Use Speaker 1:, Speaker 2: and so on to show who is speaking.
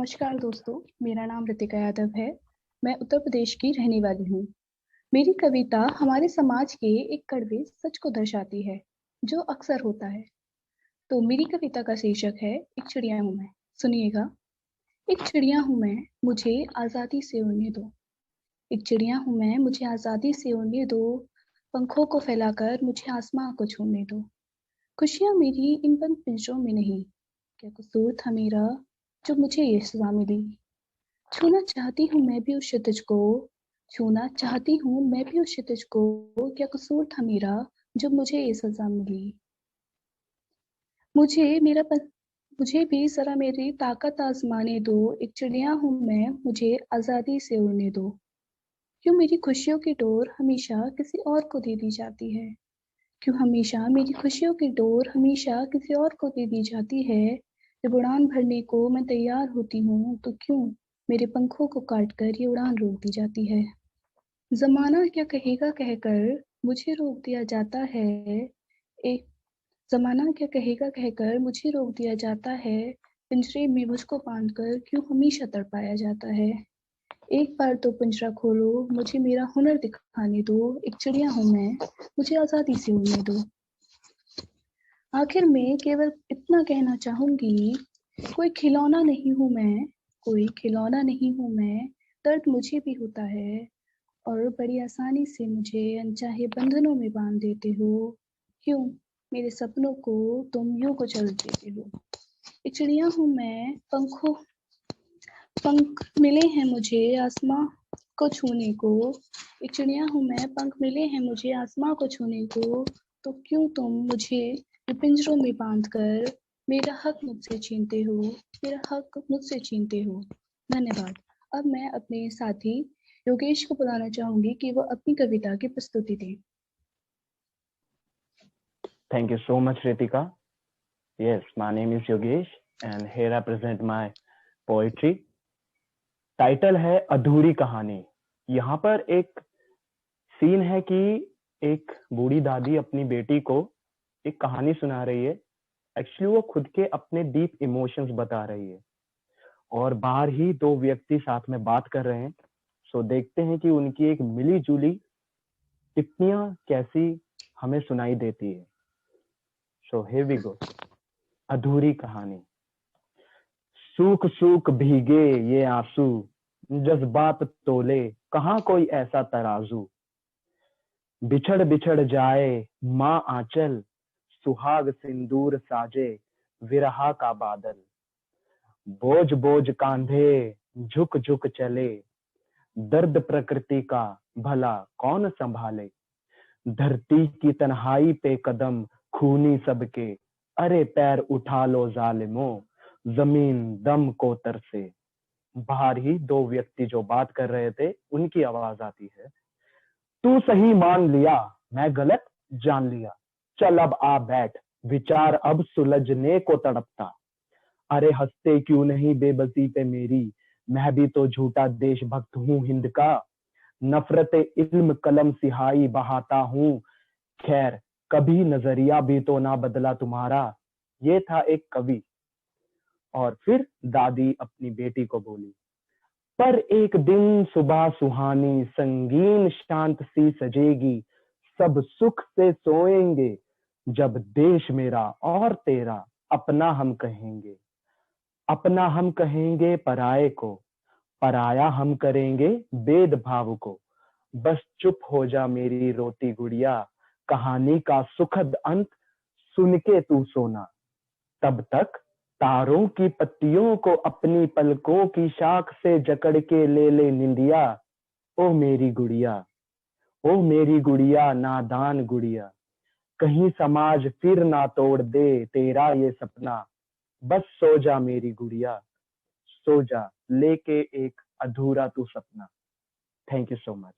Speaker 1: नमस्कार दोस्तों, मेरा नाम ऋतिका यादव है। मैं उत्तर प्रदेश की रहने वाली हूँ। मेरी कविता हमारे समाज के एक कड़वे सच को दर्शाती है, जो अक्सर होता है। तो मेरी कविता का शीर्षक है एक चिड़िया हूँ मैं। सुनिएगा। एक चिड़िया हूँ मैं, मुझे आज़ादी से उड़ने दो। एक चिड़िया हूँ मैं, मुझे आज़ादी से उड़ने दो। पंखों को फैलाकर मुझे आसमां को छूने दो। खुशियाँ मेरी इन बंद पिंजरों में नहीं। क्या कसूर था मेरा जो मुझे ये सज़ा मिली। छूना चाहती हूँ मैं भी उस क्षितिज को, छूना चाहती हूँ मैं भी उस क्षितिज को, क्या कसूर था मेरा जब मुझे ये सज़ा मिली। मुझे मेरा पन मुझे भी ज़रा मेरी ताकत आज़माने दो, एक चिड़िया हूँ मैं, मुझे आज़ादी से उड़ने दो। क्यों मेरी खुशियों की डोर हमेशा किसी और को दे दी जाती है? क्यों हमेशा मेरी खुशियों की डोर हमेशा किसी और को दे दी जाती है? जब उड़ान भरने को मैं तैयार होती हूँ, तो क्यों मेरे पंखों को काट कर ये उड़ान रोक दी जाती है? ज़माना क्या कहेगा कहकर मुझे रोक दिया जाता है। एक ज़माना क्या कहेगा कहकर मुझे रोक दिया जाता है। पिंजरे में मुझको बाँध कर क्यों हमेशा तड़पाया जाता है। एक बार तो पिंजरा खोलो, मुझे मेरा हुनर दिखाने दो। एक चिड़िया हूँ मैं, मुझे आज़ादी से उड़ने दो। आखिर में केवल इतना कहना चाहूँगी, कोई खिलौना नहीं हूँ मैं, कोई खिलौना नहीं हूँ मैं, दर्द मुझे भी होता है और बड़ी आसानी से मुझे अनचाहे बंधनों में बाँध देते हो। क्यों मेरे सपनों को तुम यूँ कुचल देते हो। एक चिड़िया हूँ मैं, पंख मिले हैं मुझे आसमां को छूने को। एक चिड़िया हूँ मैं, पंख मिले हैं मुझे आसमां को छूने को। तो क्यों तुम मुझे पिंजरों में बांध कर मेरा हक मुझसे छीनते हो, मेरा हक मुझसे छीनते हो। धन्यवाद। अब मैं अपने साथी योगेश को बुलाना चाहूंगी कि वो अपनी कविता की प्रस्तुति दें।
Speaker 2: Thank you so much, Ritika. Yes, my name is Yogesh and here I present my poetry. Title है अधूरी कहानी। यहाँ पर एक सीन है कि एक बूढ़ी दादी अपनी बेटी को एक कहानी सुना रही है। एक्चुअली वो खुद के अपने डीप इमोशंस बता रही है और बाहर ही दो व्यक्ति साथ में बात कर रहे हैं। सो देखते हैं कि उनकी एक मिली जुली टिप्पणियां कैसी हमें सुनाई देती है। So here we go. अधूरी कहानी। सूख सूख भीगे ये आंसू, जज्बात तोले कहाँ कोई ऐसा तराजू। बिछड़ बिछड़ जाए माँ आंचल, सुहाग सिंदूर साजे विरहा का बादल। बोझ बोझ कांधे झुक झुक चले, दर्द प्रकृति का भला कौन संभाले। धरती की तन्हाई पे कदम खूनी सबके, अरे पैर उठा लो जालिमो, जमीन दम को तरसे। बाहर ही दो व्यक्ति जो बात कर रहे थे उनकी आवाज आती है। तू सही मान लिया, मैं गलत जान लिया। चल अब आ बैठ, विचार अब सुलझने को तड़पता। अरे हंसते क्यों नहीं बेबसी पे मेरी, मैं भी तो झूठा देशभक्त हूँ हिंद का। नफरत इल्म कलम सिहाई बहाता हूँ, खैर कभी नजरिया भी तो ना बदला तुम्हारा। ये था एक कवि। और फिर दादी अपनी बेटी को बोली, पर एक दिन सुबह सुहानी संगीन शांत सी सजेगी, सब सुख से सोएंगे, जब देश मेरा और तेरा अपना हम कहेंगे। अपना हम कहेंगे पराये को, पराया हम करेंगे भेदभाव को। बस चुप हो जा मेरी रोती गुड़िया, कहानी का सुखद अंत सुन के तू सोना। तब तक तारों की पत्तियों को अपनी पलकों की शाख से जकड़ के ले ले निंदिया। ओ मेरी गुड़िया, ओ मेरी गुड़िया नादान गुड़िया, कहीं समाज फिर ना तोड़ दे तेरा ये सपना। बस सो जा मेरी गुड़िया, सो जा लेके एक अधूरा तू सपना। Thank you so much.